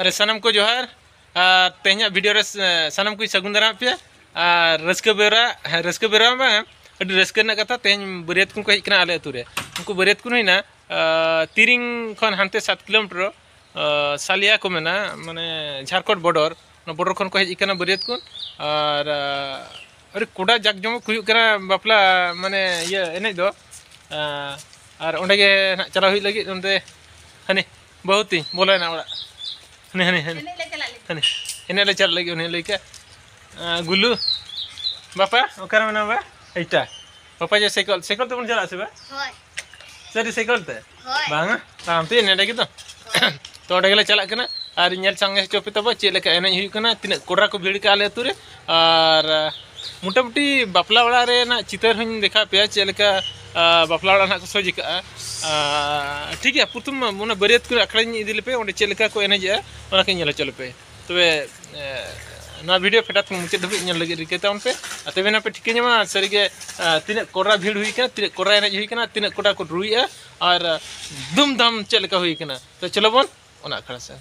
अरे सनम को जोहार तेहना वीडियो रे सनम को सगुन दाराम पे रस्क बेरा बांग अभी रस्क कथा तेहन बरियात को हजना आले अतुरे उनको बरियात को होना तिरिंग खन हानते 7 किलोमीटर सालिया को मेना माने झारखंड बॉर्डर खन को हजना बरियात को और अरे कोड़ा जाक जमक बापला माने ये एने दो और ओंडे गे चला हुई लगी ओंडे हनी बहुत ही बोला ना ओड़ा हनी हनी हनी हनी इन्हें ले चल लगी उन्हें लेके गुल्लू बापा ओकर में ना बा इटा पापा जे साइकिल तो बन चला से बा होय सरी साइकिल ते बांगा ताम ते नेडे की तो ओंडे गेले चला कना और नेल संगे चोपे तब चे लेका एने हुई कना तिना कोड़ा को भीड़ का आले तुरे और मोटामुटी बापला वाला रे ना चितर हन देखा पे चे लेका बापला वाला ना को सोजिका ठीक है प्रथम मोना बरियात को अखड़ा इदी पे ओंडे चे लेका को एनेजा ओना के नेला चलो पे तबे ना वीडियो फेटात मुचे धबी नेल लगे रिकेता उन पे तबे ना पे ठीक नमा सरी के तिने कोरा भीड़ हुई का तिने कोरा एने हुई का तिने कोड़ा को रुइया और दुम दम चे लेका हुई का तो चलो बोन ओना अखड़ा से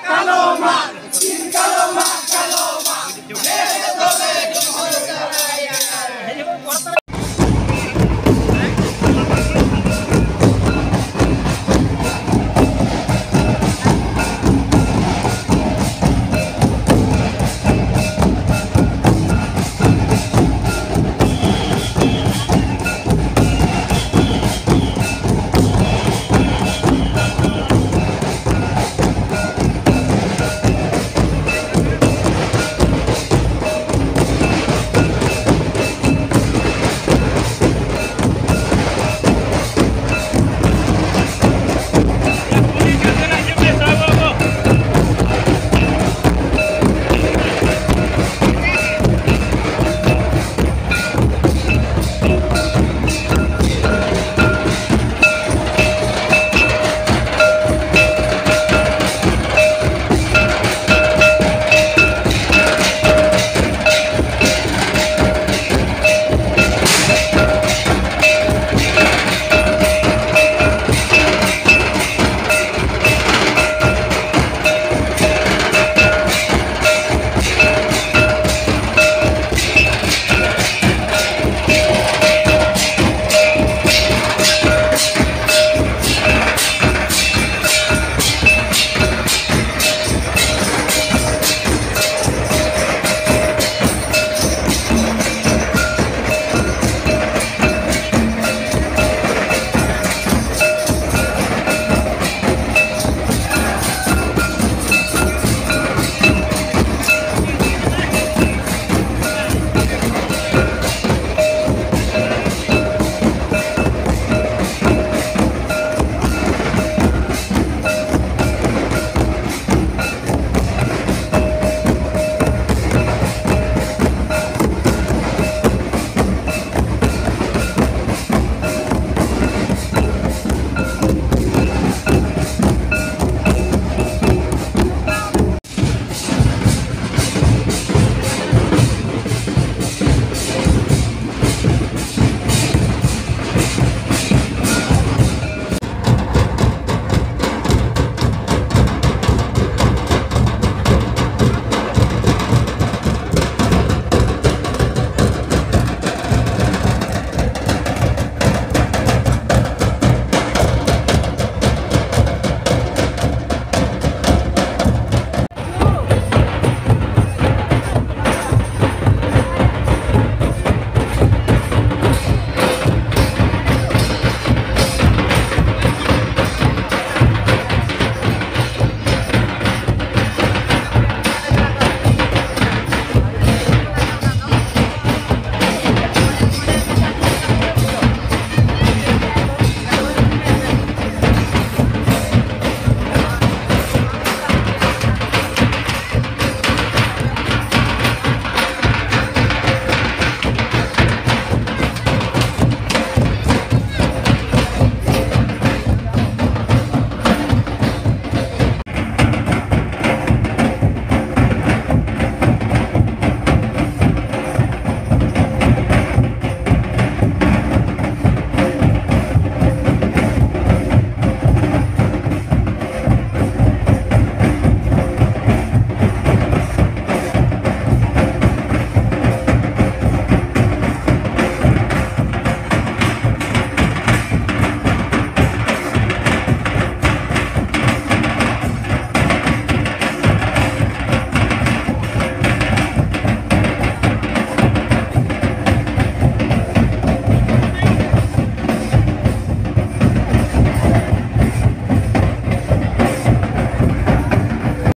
Paloma!